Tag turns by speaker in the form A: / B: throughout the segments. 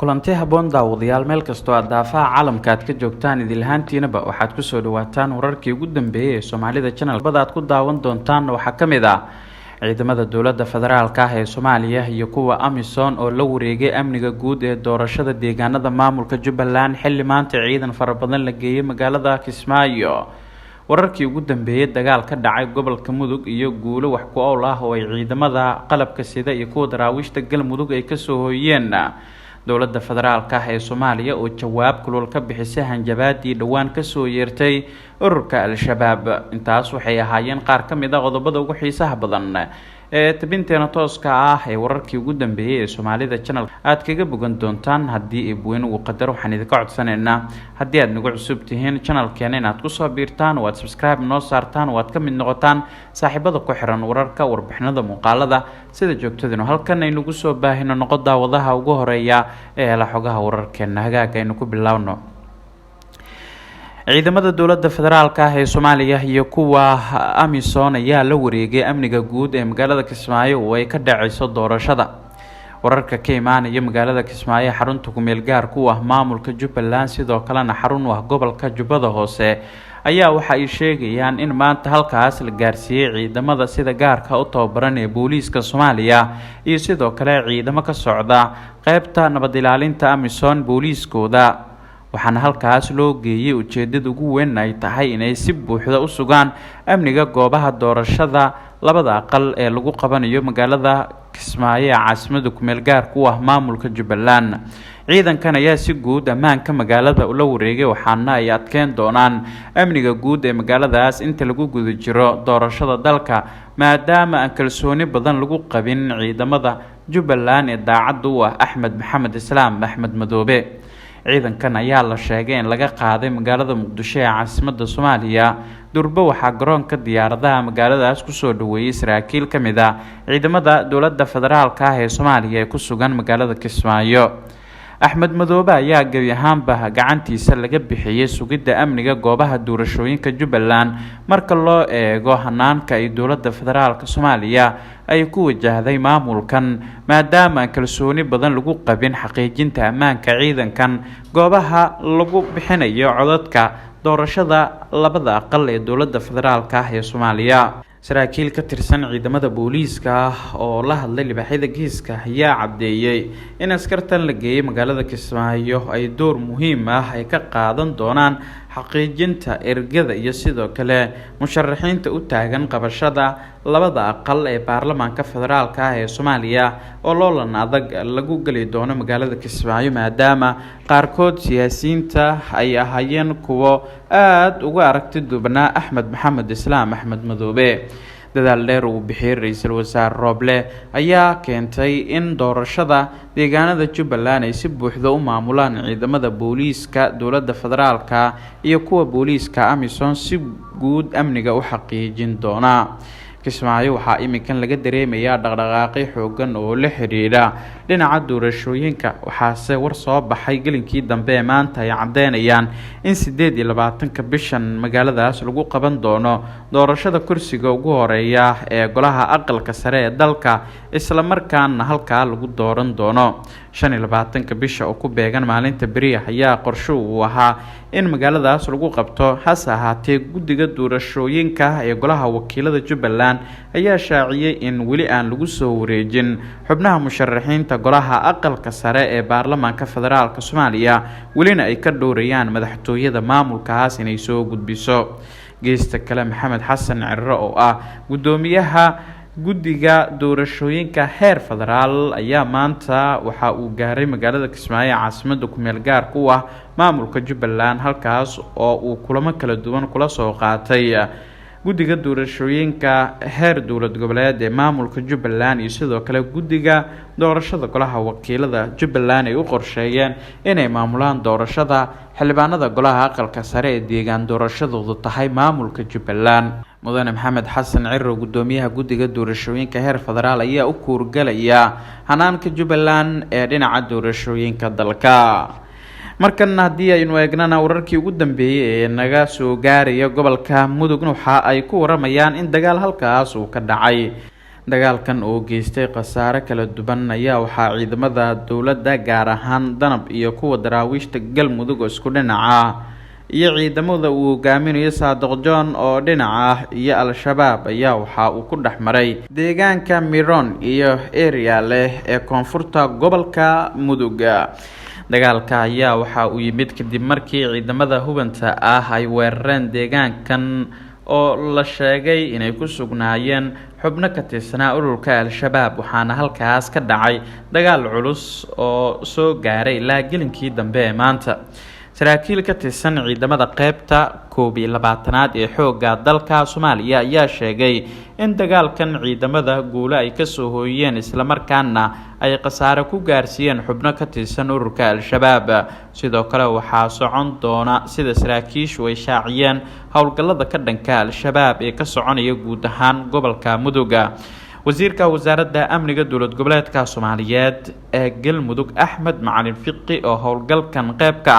A: kulanti haboon daawadayaal meel kastoo aad daafaha caalamka aad ka joogtaan idil ahaantiinaba waxaad ku soo dhawaataan wararkii ugu dambeeyay ee Soomaalida channel badaad ku daawan doontaan waxaa kamid ah ciidamada dawladda federaalka ah ee Soomaaliya iyo kuwa Amisom oo la wareegay amniga guud ee doorashada deegaanada maamulka Jubbaland xilli maanta ciidan fara badan la geeyay magaalada Kismaayo. wararkii ugu dambeeyay dagaal ka dhacay gobolka Mudug iyo guulo wax ku ool ah oo ay ciidamada qalabka sida iyo kuwa daraawiishta Galmudug ay ka soo hooyeen dawladda federaalka ah ee Soomaaliya oo jawaab kulul ka bixisay hanjabaadii dhawaan ka soo yeertay ururka Al-Shabaab. intaas waxay ahaayeen qaar ka mid ah qodobada ugu xiisaha badan ee tabinteena tooska ah ee wararkii ugu dambeeyay ee Soomaalida channel aad kaga bogan doontaan haddii ay buuin ugu qadar waxaan idinka codsanaynaa haddii aad nagu cusub tihiin channelkeena inaad ku soo biirtaan oo aad subscribe noo saartaan oo aad ka mid noqotaan saaxiibada ku xiran wararka warbixinada muuqaalada sida joogtadina halkan aynu ugu soo baahino noqo daawadaha ugu horeeya ee la xogaha wararkeena hagaaga aynu ku bilaawno. ciidamada dawladda federaalka ah ee Soomaaliya iyo kuwa Amisom ayaa la wareegay amniga guud ee magaalada Kismaayo oo ay ka dhacayso doorashada. wararka ka imaanaya magaalada Kismaayo xarunta ku meel gaar ku ah maamulka Jubbaland sidoo kalena xarun u ah gobolka Jubbada Hoose ayaa waxa ay sheegayaan in maanta halkaas la gaarsiiyay ciidamada sida gaarka u tababaran ee booliiska Soomaaliya iyo sidoo kale ciidamo ka socda qaybta nabad ilaalinta Amisom booliiskooda. waxaana halkaas loo geeyay ujeedada ugu weyn ay tahay inay si buuxda u sugaan amniga goobaha doorashada labada aqal ee lagu qabanayo magaalada Kismaayo ee caasimadda ku meel gaar ku ah maamulka Jubbaland. ciidankan ayaa si guud ammaanka magaalada ula wareegay waxaana ay adkeyn doonaan amniga guud ee magaaladaas inta lagu guda jiro doorashada dalka maadaama aan kalsooni badan lagu qabin ciidamada Jubbaland ee daacad u ah Axmed Maxamed Islaam Axmed Madoobe. ciidankan ayaa la sheegay in laga qaaday magaalada Muqdisho ee caasimadda Soomaaliya. durba waxaa garoonka diyaaradaha magaaladaas ku soo dhaweeyay saraakiil ka mid ah ciidamada dawladda federaalka ah ee Soomaaliya ee ku sugan magaalada Kismaayo. Axmed Madoobe ayaa gabi ahaanba gacantiisa laga bixiyay sugidda amniga goobaha doorashooyinka Jubbaland marka loo eego hanaanka ay dawladda federaalka Soomaaliya ay ku wajahday maamulkan maadaama kalsooni badan lagu qabin xaqiijinta ammaanka ciidankan goobaha lagu bixinayo codadka doorashada labada aqal ee dawladda federaalka ah ee Soomaaliya. saraakiil ka tirsan ciidamada booliiska oo la hadlay libaaxyada geeska ayaa cadeeyay in askartan la geeyay magaalada Kismaayo ay door muhiim ah ay ka qaadan doonaan xaqiijinta ergada iyo sidoo kale musharaxiinta u taagan qabashada labada aqal ee baarlamaanka federaalka ah ee Soomaaliya oo loolan adag lagu gali doono magaalada Kismaayo maadaama qaarkood siyaasiyiinta ay ahaayeen kuwo aad uga aragti duubnaa Axmed Maxamed Islaam Axmed Madoobe. dadaal dheer uu bixiyay ra'iisul wasaare Roble ayaa keentay in doorashada deegaanada Jubbaland ay si buuxda u maamulaan ciidamada booliiska dawladda federaalka iyo kuwa booliiska Amisom si guud amniga u xaqiijin doona. Kismaayo waxaa iminkan laga dareemayaa dhaqdhaqaaqyo xoogan oo la xiriira dhinaca doorashooyinka waxaase war soo baxay galinkii dambe ee maanta ay cadeynayaan in 28 bishan magaaladaas lagu qaban doono doorashada kursiga ugu horeeya ee golaha aqalka sare ee dalka isla markaana halka lagu dooran doono 25 bisha oo ku beegan maalinta bariya ayaa qorshe uu ahaa in magaaladaas lagu qabto hase ahaatee guddiga doorashooyinka ee golaha wakiilada Jubbaland ayaa shaaciyay in weli aan lagu soo wareejin xubnaha musharaxiinta golaha aqalka sare ee baarlamaanka federaalka Soomaaliya welina ay ka dhoorayaan madaxtooyada maamulkaas inay soo gudbiso. geesta kale Maxamed Xasan Cirro oo ah gudoomiyaha guddiga doorashooyinka heer federaal ayaa maanta waxa uu gaaray magaalada Kismaayo caasimadda ku meel gaar ku ah maamulka Jubbaland halkaas oo uu kulamo kala duwan kula soo qaatay guddiga doorashooyinka heer dawlad goboleed ee maamulka Jubbaland iyo sidoo kale guddiga doorashada golaha wakiilada Jubbaland ay u qorsheeyeen inay maamulaan doorashada xildhibaanada golaha aqalka sare ee deegaan doorashadoodu tahay maamulka Jubbaland. mudane Maxamed Xasan Cirro gudoomiyaha guddiga doorashooyinka heer federaal ayaa u kuurgalaya hanaanka Jubbaland ee dhinaca doorashooyinka dalka. markan haddii aynu eegnana wararkii ugu dambeeyay ee naga soo gaaraya gobolka Mudug waxa ay ku waramayaan in dagaal halkaas uu ka dhacay. dagaalkan oo geystay khasaare kala duwan ayaa waxaa ciidamada dowladda gaar ahaan danab iyo kuwa daraawiishta galmudug isku dhinaca iyo ciidamada uu hogaaminayo Saadiq John oo dhinaca iyo al-shabaab ayaa waxa uu ku dhaxmaray deegaanka Miron iyo area leh ee koonfurta gobolka Mudug. dagaalka ayaa waxa uu yimid kadib markii ciidamada hubanta ay weerareen deegaankan oo la sheegay inay ku sugnaayeen xubno ka tirsanaa ururka al-shabaab waxaana halkaas ka dhacay dagaal culus oo soo gaaray ilaa gelinkii dambe ee maanta. saraakiil ka tirsan ciidamada qaybta 12aad ee xoogga dalka Soomaaliya ayaa sheegay in dagaalkan ciidamada guula ay ka soo hooyeen isla markaana ay khasaare ku gaarsiiyeen xubno ka tirsan ururka al-shabaab. sidoo kale waxaa socon doona sida saraakiishu ay shaaciyeen howlgallada ka dhanka al-shabaab ee ka soconaya guud ahaan gobolka Mudug. wasiirka wasaaradda amniga dowlad goboleedka Soomaaliyeed ee Galmudug Axmed Macalin Fiqi oo howlgalkan qayb ka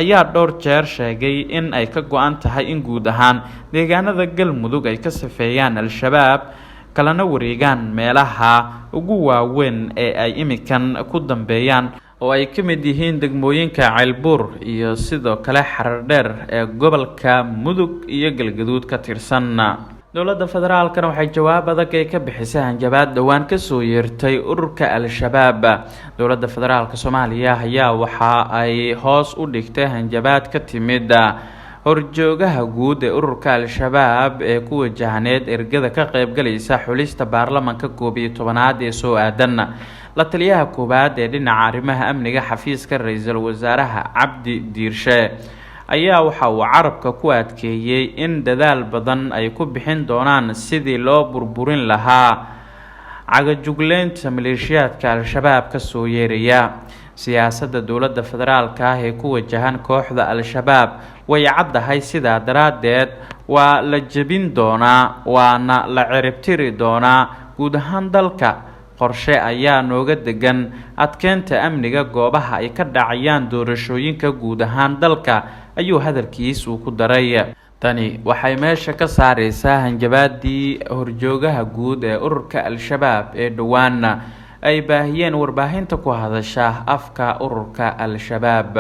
A: ayaa dhowr jeer sheegay in ay ka go'an tahay in guud ahaan deegaanada Galmudug ay ka safeeyaan al-shabaab kalena wareegaan meelaha ugu waaweyn ee ay imikan ku dambeeyaan oo ay ka mid yihiin degmooyinka Ceelbuur iyo sidoo kale Xaradheer ee gobolka Mudug iyo Galgaduud ka tirsan. dowladda federaalkana waxay jawaab adag ka bixisay hanjabaad dhawaan ka soo yeertay ururka al-shabaab. dowladda federaalka Soomaaliya ayaa waxa ay hoos u dhigtay hanjabaad ka timid horjoogaha guud ee ururka al-shabaab ee ku wajahneed ergada ka qaybgalaysa xulista baarlamaanka 11aad ee soo aadan. la taliyaha koobaad ee dhinaca arrimaha amniga xafiiska ra'iisul wasaaraha Cabdi Diirshe ayaa waxa uu carabka ku adkeeyay in dadaal badan ay ku bixin doonaan sidii loo burburin lahaa cagajugleynta maleeshiyaadka al-shabaab ka soo yeeraya. siyaasadda dowladda federaalka ee ku wajahan kooxda al-shabaab way caddahay, sidaa daraadeed waa la jebin doonaa waana la ciribtiri doonaa guud ahaan dalka. qorshe ayaa nooga degan adkeynta amniga goobaha ay ka dhacayaan doorashooyinka guud ahaan dalka, ayuu hadalkiisu ku daray. tani waxay meesha ka saareysaa hanjabaadii horjoogaha guud ee ururka al-shabaab ee dhawaan ay baahiyeen warbaahinta ku hadasha afka ururka al-shabaab.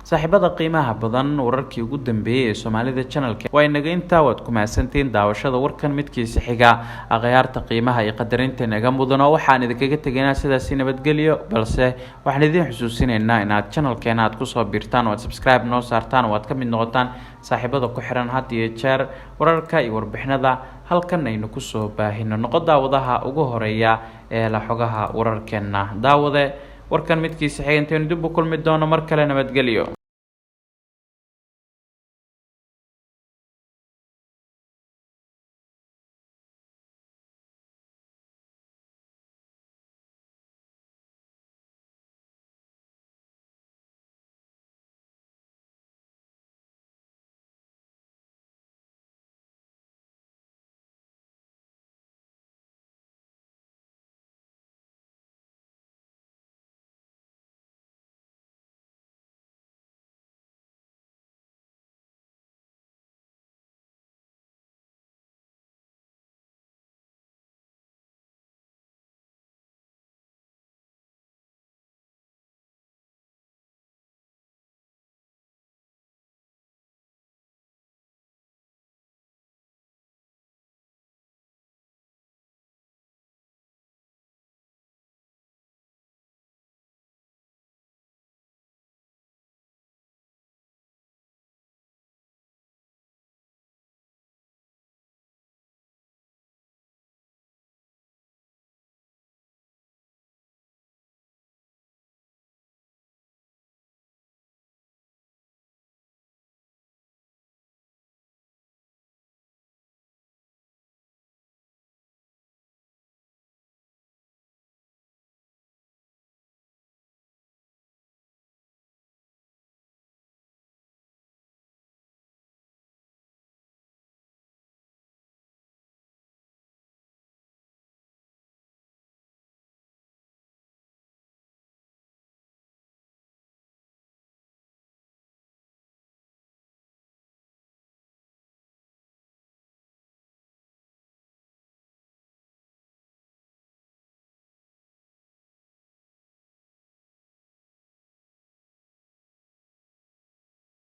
A: saaxiibada qiimaha badan, wararkii ugu dambeeyay ee Soomaalida channelka way naga intaa wad ku maasantiin daawashada warkan midkiisa xiga. aqyaarta qiimaha iyo qadarinta naga mudano waxaan idinkaga tageynaa sidaas nabadgelyo, balse waxaan idin xusuusinaynaa inaad channelkeena aad ku soo biirtaan oo subscribe noo saartaan oo aad ka mid noqotaan saaxiibada ku xiran had iyo jeer wararka iyo warbixinada halkan aynu ku soo baahino. noqo daawadaha ugu horeeya ee la xogaha wararkeena. daawade warkan midkiisa xiga intaanu dib u kulmi doono mar kale. nabadgelyo.